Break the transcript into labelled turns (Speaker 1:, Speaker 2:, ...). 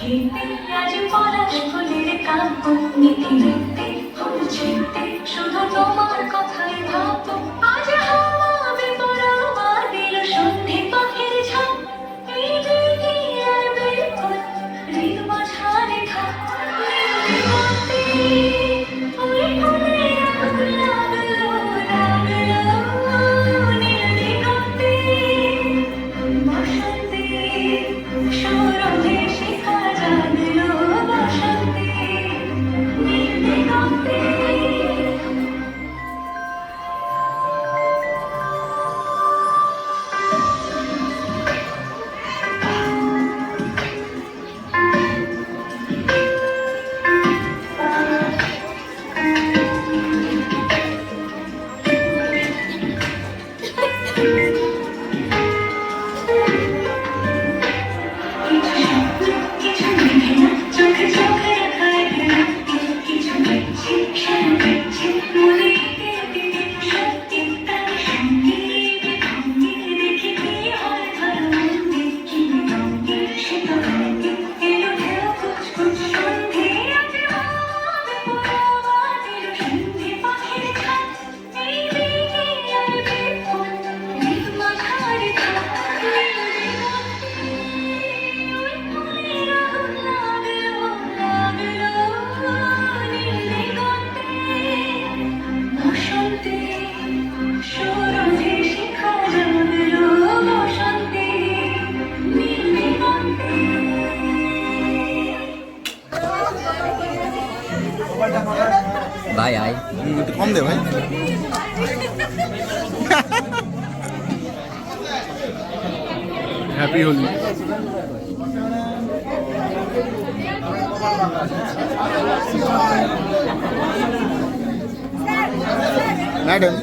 Speaker 1: আজ পলাশ ফুলের কাব্য নীতি লিখতে ফুল ছিঁড়তে শুধু তোমার কথাই ভাববো আজ হাওয়া বেপরোয়া দিল সন্ধে পাখির ঝাঁক এই দিকে আর বেকুল হৃদ মাঝারে থাক ওই ফুলের আগুন লাগলো নীল দিগন্তে বসন্তে সৌরভে শিখা জাগলো বসন্তে নীল দিগন্তে কিছু দেখে না চোখে চোখে রাখায় ফেরা কিছু দেখছি সেটা দেখছি মনে সত্যি তার সঙ্গে ভঙ্গি দেখে কি হয় ভালো মন্দি কি রঙে সে তো রঙে এলো ঢেউ কুচকুচ সন্ধে আজ ভাবে পড়াবা দিল সন্ধে পাখির ঝাঁক এই দিকে আর বেকুল হৃদ মাঝারে থাক বসন্তে সৌরভে শিখা জাগলো বসন্তে নীল দিগন্তে
Speaker 2: ভাই আয়
Speaker 3: একটু কম দে ভাই। হ্যাপি হোলি। ম্যাডাম